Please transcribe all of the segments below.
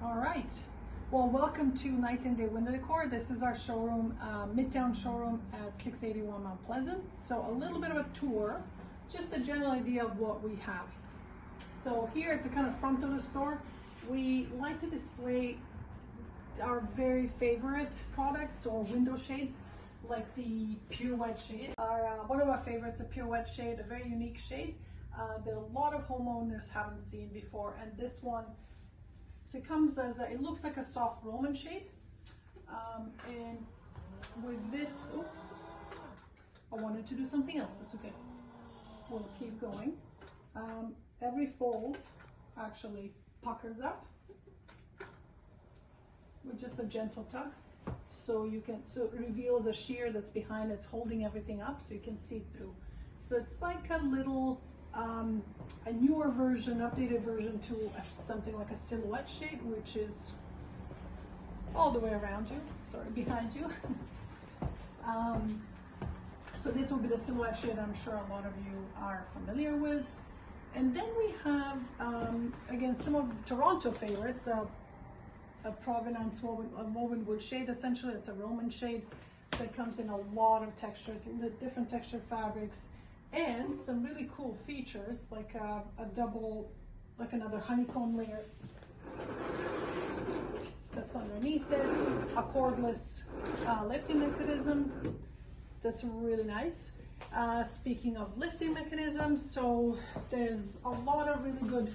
All right. Well, welcome to Night and Day Window Decor. This is our showroom, Midtown showroom at 681 Mount Pleasant. So a little bit of a tour, just a general idea of what we have. So here at the kind of front of the store, we like to display our very favorite products or window shades, like the Pirouette shade. One of our favorites, a Pirouette shade, a very unique shade that a lot of homeowners haven't seen before. And this one, so it comes as it looks like a soft Roman shade, and with this, I wanted to do something else. That's okay. We'll keep going. Every fold actually puckers up with just a gentle tug, so it reveals a sheer that's behind. It's holding everything up, so you can see through. So it's like a little. A newer version, updated version to something like a silhouette shade, which is all the way around you, sorry, behind you. So this will be the silhouette shade I'm sure a lot of you are familiar with. And then we have, again, some of Toronto favorites, a Provenance woven wood shade. Essentially, it's a Roman shade that comes in a lot of textures, different textured fabrics, and some really cool features like a double, like another honeycomb layer that's underneath it, a cordless lifting mechanism that's really nice. Speaking of lifting mechanisms, so there's a lot of really good,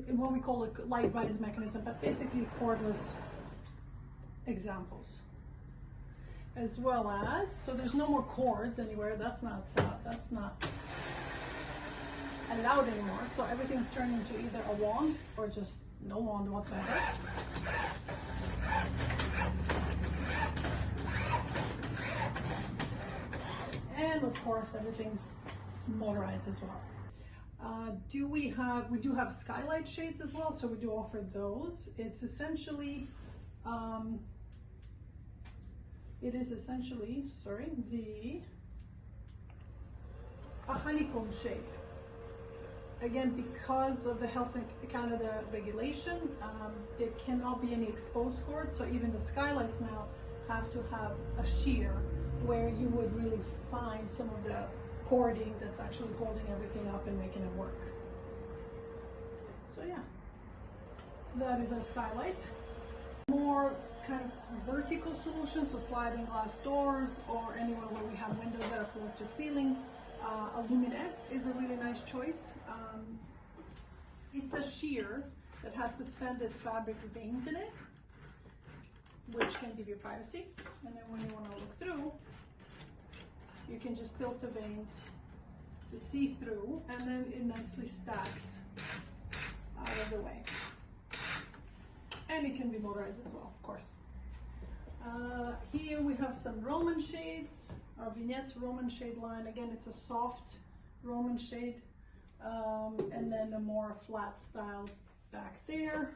what we call a light rise mechanism, but basically cordless examples. As well as, so there's no more cords anywhere. That's not allowed anymore. So everything's turned into either a wand or just no wand whatsoever. And of course, everything's motorized as well. We do have Skylight shades as well. So we do offer those. It's essentially. It is essentially, a honeycomb shade. Again, because of the Health Canada regulation, there cannot be any exposed cords, so even the Skylights now have to have a sheer where you would really find some of the cording that's actually holding everything up and making it work. So yeah, that is our Skylight. More kind of vertical solutions, so sliding glass doors or anywhere where we have windows that are floor to ceiling. A Luminette is a really nice choice. It's a sheer that has suspended fabric veins in it, which can give you privacy. And then when you want to look through, you can just tilt the veins to see through, and then it nicely stacks out of the way. And it can be motorized as well, of course. Here we have some Roman shades, our Venetian Roman shade line. Again, it's a soft Roman shade, and then a more flat style back there.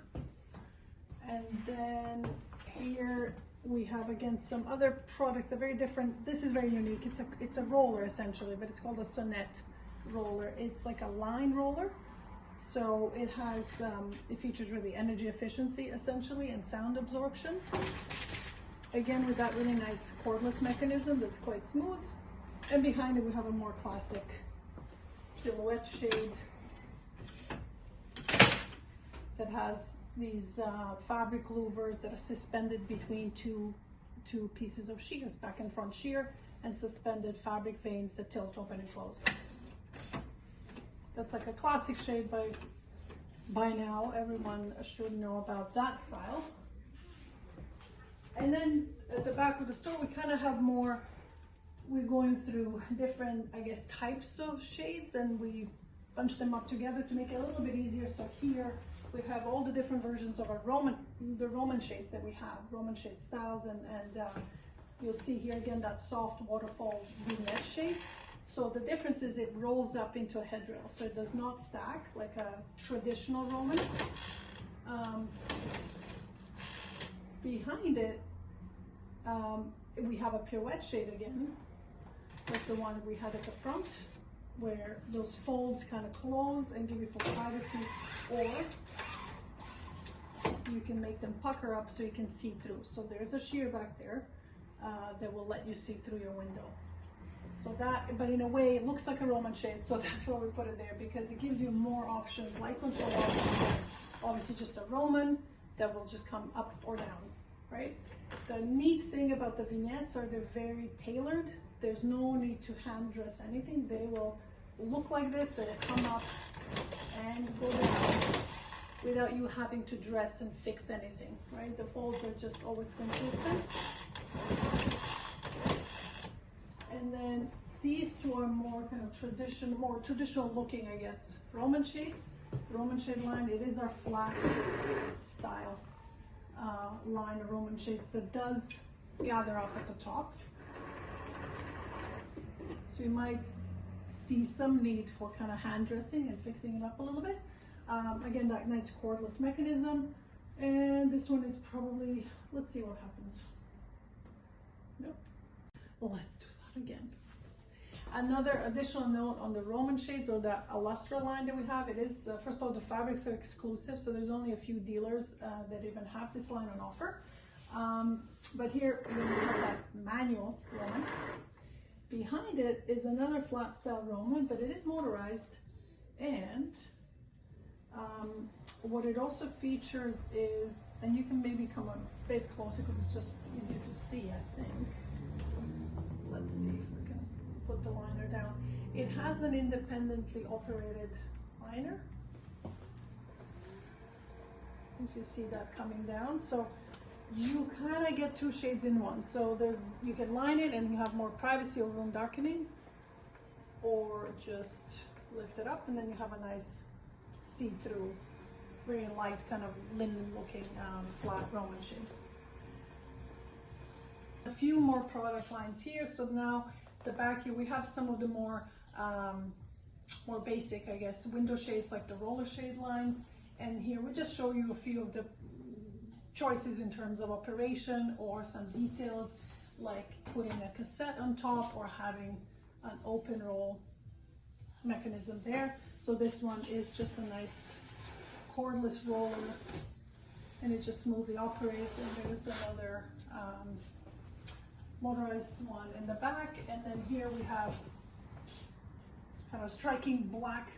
And then here we have, again, some other products, a very different, this is very unique. It's a roller essentially, but it's called a Sonnette roller. It's like a line roller. So it has, it features really energy efficiency essentially and sound absorption. Again, with that really nice cordless mechanism that's quite smooth. And behind it we have a more classic silhouette shade that has these fabric louvers that are suspended between two pieces of shears, back and front sheer, and suspended fabric veins that tilt open and close. That's like a classic shade by now. Everyone should know about that style. And then at the back of the store, we kind of have more, we're going through different, I guess, types of shades, and we bunch them up together to make it a little bit easier. So here we have all the different versions of our the Roman shades that we have, Roman shade styles, and you'll see here again that soft waterfall brunette shade. So the difference is it rolls up into a headrail, so it does not stack like a traditional Roman. Behind it, we have a Pirouette shade again, like the one we had at the front, where those folds kind of close and give you full privacy, or you can make them pucker up so you can see through. So there's a sheer back there that will let you see through your window. So that, but in a way, it looks like a Roman shade, so that's why we put it there, because it gives you more options, light control options. Obviously just a Roman that will just come up or down, right? The neat thing about the vignettes are they're very tailored. There's no need to hand dress anything. They will look like this, they will come up and go down without you having to dress and fix anything, right? The folds are just always consistent. And then these two are more kind of more traditional looking, I guess, Roman shades. The Roman shade line, it is our flat style line of Roman shades that does gather up at the top. So you might see some need for kind of hand dressing and fixing it up a little bit. Again, that nice cordless mechanism. And this one is probably, let's see what happens. Nope. Let's do that again. Another additional note on the Roman shades or the Illustra line that we have, it is, first of all, the fabrics are exclusive, so there's only a few dealers that even have this line on offer. But here we have that manual Roman. Behind it is another flat style Roman, but it is motorized. And what it also features is, and you can maybe come a bit closer because it's just easier to see, I think. Let's see if we can put the liner down. It has an independently operated liner. If you see that coming down, so you kind of get two shades in one. So you can line it and you have more privacy or room darkening, or just lift it up and then you have a nice see-through, very light kind of linen looking flat Roman shade. A few more product lines here. So now the back here we have some of the more basic, I guess, window shades like the roller shade lines, and here we just show you a few of the choices in terms of operation or some details like putting a cassette on top or having an open roll mechanism there. So this one is just a nice cordless roller and it just smoothly operates, and there's another motorized one in the back, and then here we have kind of striking black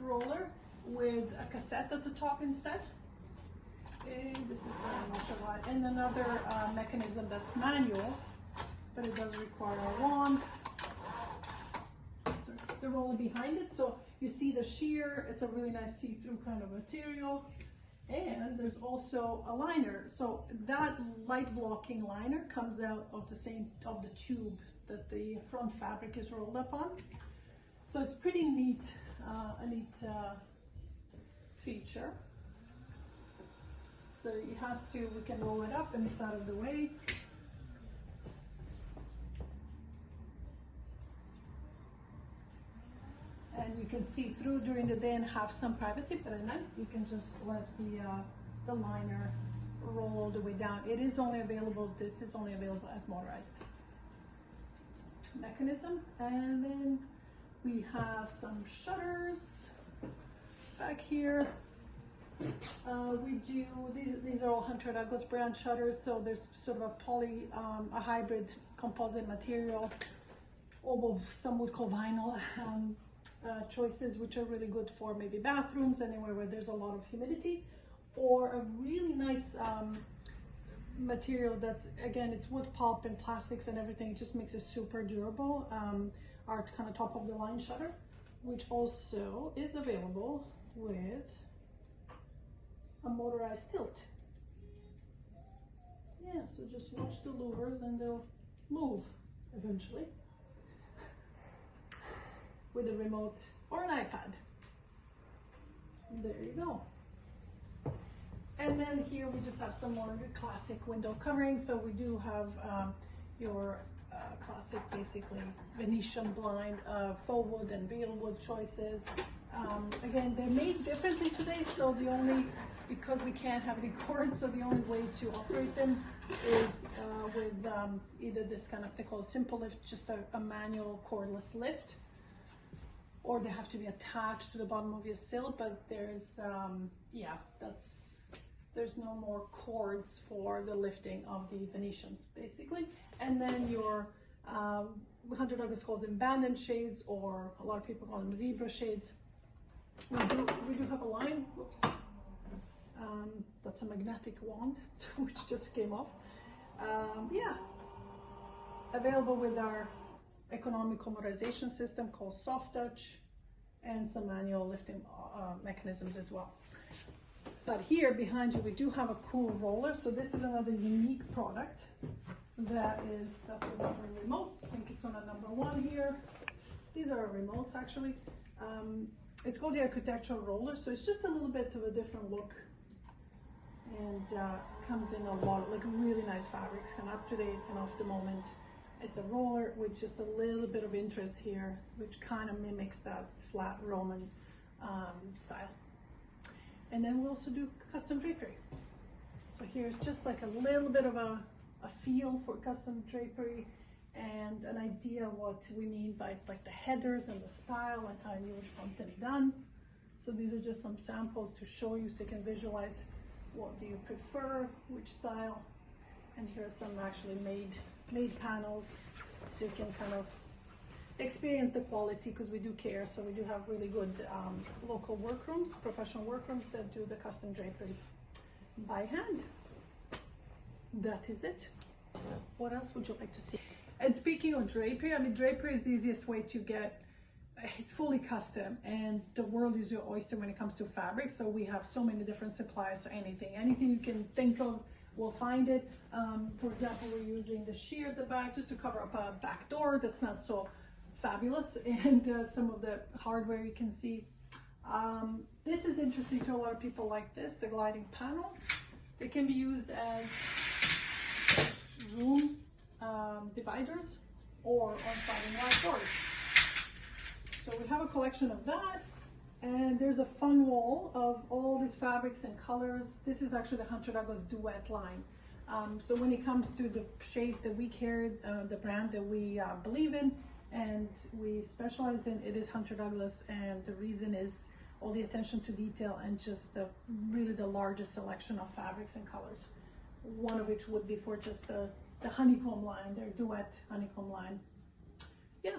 roller with a cassette at the top instead. And this is a lot. And another mechanism that's manual, but it does require a wand. So the roller behind it, so you see the sheer, it's a really nice see-through kind of material. And there's also a liner. So that light blocking liner comes out of the tube that the front fabric is rolled up on. So it's pretty neat, a neat feature. So it has to, we can roll it up and it's out of the way. And you can see through during the day and have some privacy, but at night you can just let the liner roll all the way down. It is only available, this is only available as motorized mechanism. And then we have some shutters back here. We do, these are all Hunter Douglas brand shutters, so there's sort of a hybrid composite material, or what some would call vinyl choices, which are really good for maybe bathrooms, anywhere where there's a lot of humidity, or a really nice material that's, again, it's wood pulp and plastics and everything. It just makes it super durable. Our kind of top of the line shutter, which also is available with a motorized tilt. Yeah, so just watch the louvers and they'll move eventually with a remote or an iPad. And there you go. And then here we just have some more classic window covering. So we do have your classic, basically Venetian blind, faux wood and real wood choices. Again, they're made differently today, so because we can't have any cords, so the only way to operate them is with either this kind of, they call it simple lift, just a manual cordless lift, or they have to be attached to the bottom of your sill, but there's, yeah, that's There's no more cords for the lifting of the Venetians, basically. And then your Hunter Douglas calls them banded shades, or a lot of people call them zebra shades. We do have a line. Whoops. That's a magnetic wand, which just came off. Yeah, available with our economical motorization system called Soft Touch, and some manual lifting mechanisms as well. But here behind you, we do have a cool roller. So this is another unique product that's another remote. I think it's on a number 1 here. These are remotes actually. It's called the architectural roller. So it's just a little bit of a different look, and comes in a lot of like really nice fabrics, kind of up to date and off the moment. It's a roller with just a little bit of interest here, which kind of mimics that flat Roman style. And then we also do custom drapery. So here's just like a little bit of a feel for custom drapery and an idea what we mean by like the headers and the style and how you want them done. So these are just some samples to show you so you can visualize what do you prefer, which style. And here are some actually made panels, so you can kind of experience the quality, because we do care. So we do have really good local workrooms, professional workrooms that do the custom drapery by hand. That is it. What else would you like to see? And speaking of drapery, I mean, drapery is the easiest way to get, it's fully custom, and the world is your oyster when it comes to fabric. So we have so many different suppliers, so anything you can think of, we'll find it. For example, we're using the sheer at the back just to cover up a back door that's not so fabulous, and some of the hardware you can see. This is interesting to a lot of people like this, the gliding panels. They can be used as room dividers or on sliding glass doors. So we have a collection of that, and there's a fun wall of all these fabrics and colors. This is actually the Hunter Douglas Duet line. So when it comes to the shades that we carry, the brand that we believe in and we specialize in, it is Hunter Douglas, and the reason is all the attention to detail and just really the largest selection of fabrics and colors. One of which would be for just the honeycomb line, their Duet honeycomb line. Yeah.